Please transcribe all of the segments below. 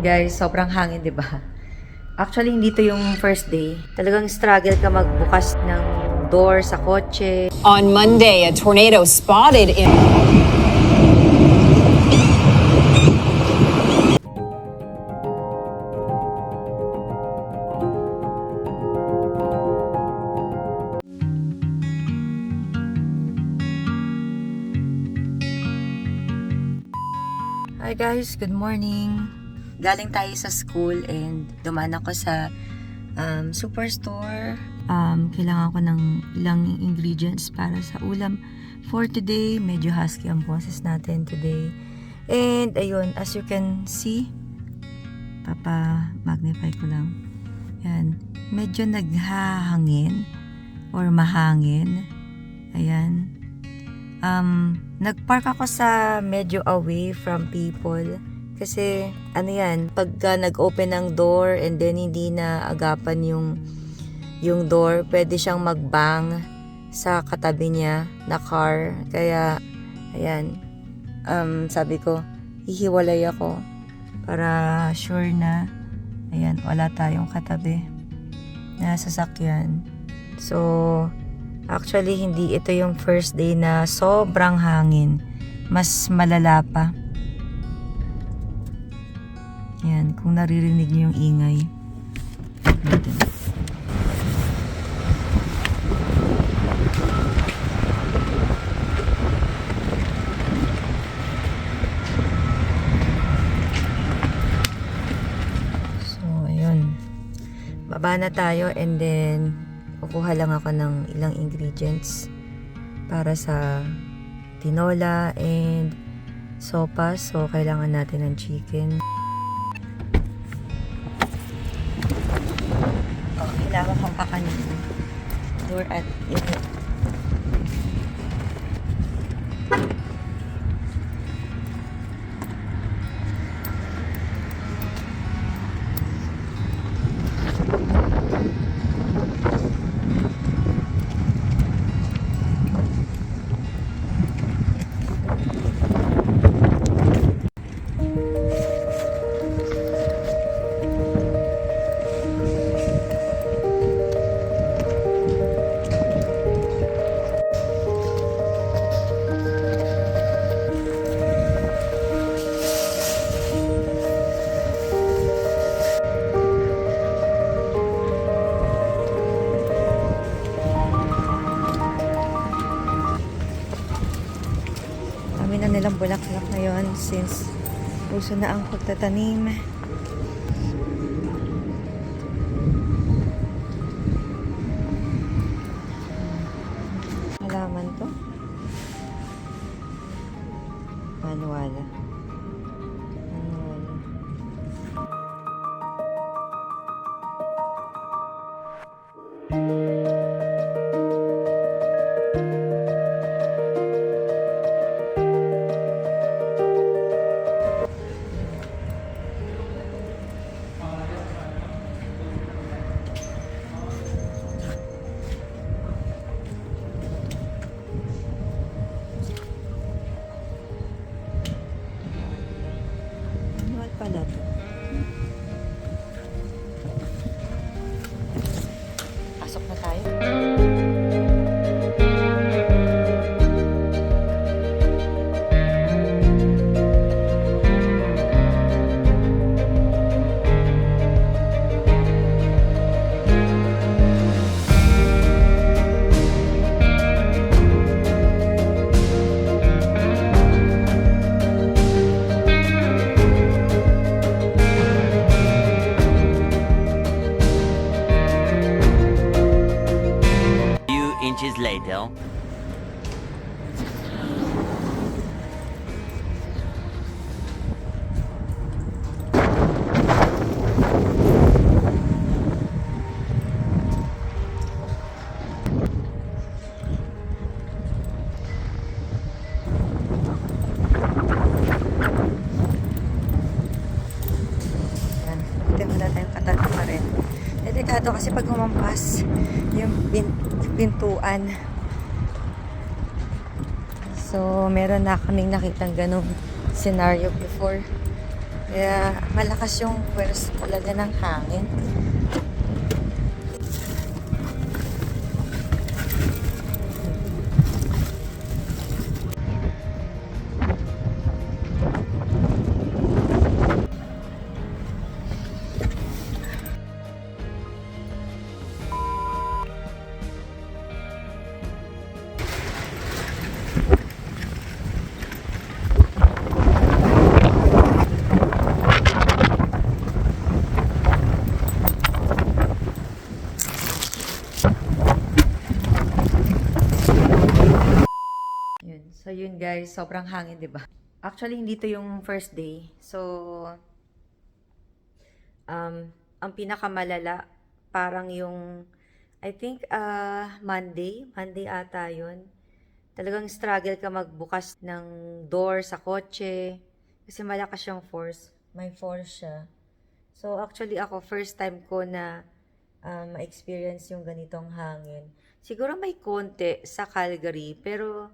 Guys, sobrang hangin, di ba? Actually, hindi to yung first day. Talagang struggle ka magbukas ng door sa kotse. On Monday, a tornado spotted in... Hi guys, good morning. Galing tayo sa school and dumaan ako sa superstore. Kailangan ko ng ilang ingredients para sa ulam for today. Medyo husky ang boses natin today. And ayun, as you can see, magnify ko lang. Yan, medyo naghahangin or mahangin. Ayan. Nagpark ako sa medyo away from people kasi ano yan, pagka nag-open ng door and then hindi na agapan yung door, pwede siyang magbang sa katabi niya na car. Kaya ayan, sabi ko hihiwalay ako para sure na ayan, wala tayong katabi na sasakyan. So actually, hindi ito yung first day na sobrang hangin. Mas malala pa. Yan, kung naririnig niyo yung ingay. So, ayun. Baba na tayo and then kukuha lang ako ng ilang ingredients para sa tinola and sopas. So, kailangan natin ng chicken. Kailangan kong kakanin. Door at init. Nilang bulaklak ngayon since uso na ang pagtatanim. Halaman to. Manual. Pala to. Pasok na tayo. Later. Delikado kasi pag humampas yung pintuan. So, meron na kaming nakitang ganong scenario before. Kaya malakas yung pwersa talaga ng hangin. Yun. So yun guys, sobrang hangin, 'di ba? Actually, hindi to yung first day. So ang pinakamalala parang yung I think Monday ata 'yun. Talagang struggle ka magbukas ng door sa kotse kasi malakas yung force. May force siya. So actually ako first time ko na ma-experience yung ganitong hangin. Siguro may konti sa Calgary pero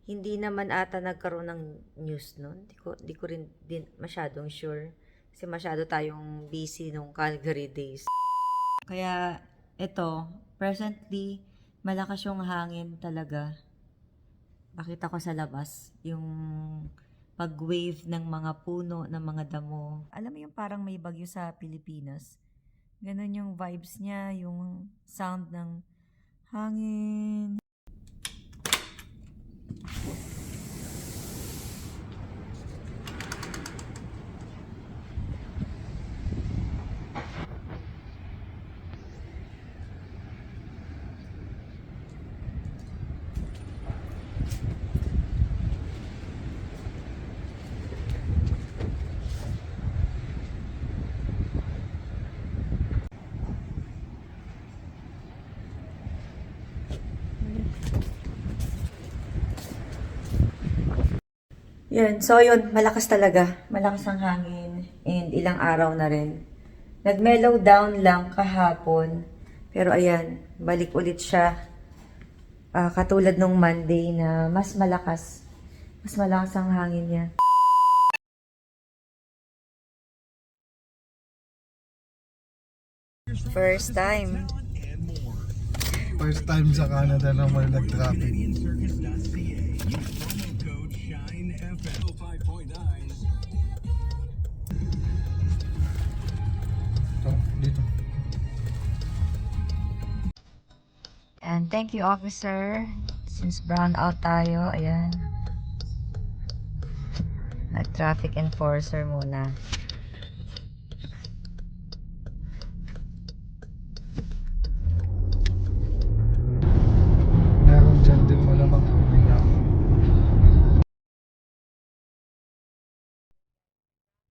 hindi naman ata nagkaroon ng news nun. Di ko rin din masyadong sure. Kasi masyado tayong busy nung Calgary days. Kaya ito, presently, malakas yung hangin talaga. Nakita ko sa labas, yung pag-wave ng mga puno, ng mga damo. Alam mo yung parang may bagyo sa Pilipinas? Ganun yung vibes niya, yung sound ng hangin. Yun, so yun, malakas talaga. Malakas ang hangin and ilang araw na rin. Nag-mellow down lang kahapon. Pero ayan, balik ulit siya. Katulad nung Monday na mas malakas. Mas malakas ang hangin niya. First time. First time sa Canada na may nag-traffic. So, dito. And thank you, officer. Since brown out tayo, ayan. Nag-traffic enforcer muna. Meron dyan din malamang.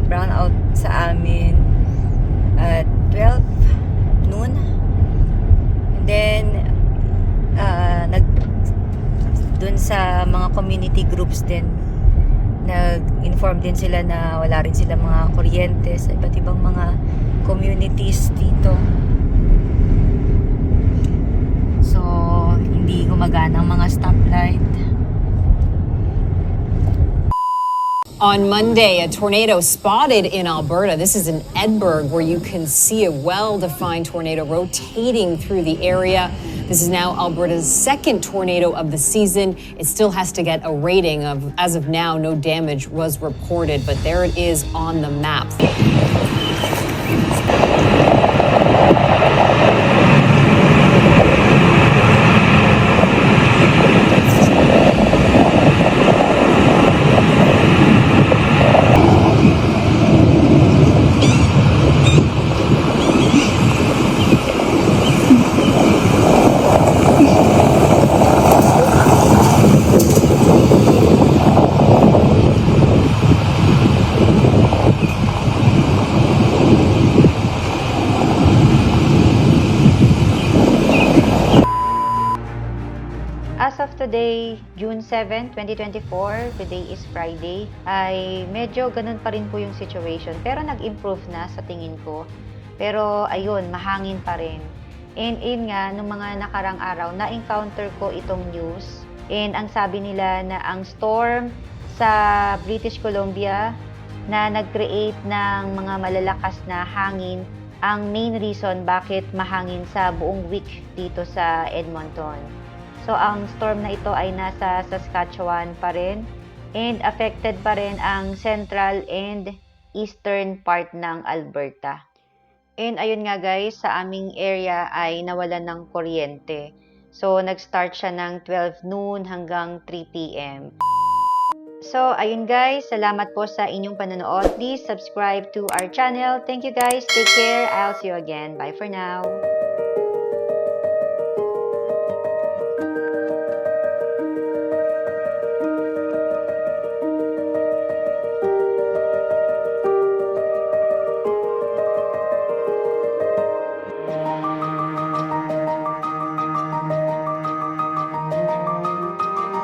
Brown out sa amin at 12 noon. And then, dun sa mga community groups din, nag-inform din sila na wala rin sila mga kuryente sa iba't ibang mga communities dito. So, hindi gumagana ang mga stoplight. On Monday, a tornado spotted in Alberta. This is in Edinburgh, where you can see a well-defined tornado rotating through the area. This is now Alberta's second tornado of the season. It still has to get a rating of, as of now, no damage was reported, but there it is on the map. As of today, June 7, 2024, today is Friday, ay medyo ganun pa rin po yung situation. Pero nag-improve na sa tingin ko. Pero ayun, mahangin pa rin. And nga, nung mga nakarang araw, na-encounter ko itong news. And ang sabi nila na ang storm sa British Columbia na nag-create ng mga malalakas na hangin ang main reason bakit mahangin sa buong week dito sa Edmonton. So ang storm na ito ay nasa Saskatchewan pa rin and affected pa rin ang central and eastern part ng Alberta. And ayun nga guys, sa aming area ay nawalan ng kuryente. So nag-start siya ng 12 noon hanggang 3 p.m. So, ayun guys, salamat po sa inyong panonood. Please subscribe to our channel. Thank you guys. Take care. I'll see you again. Bye for now.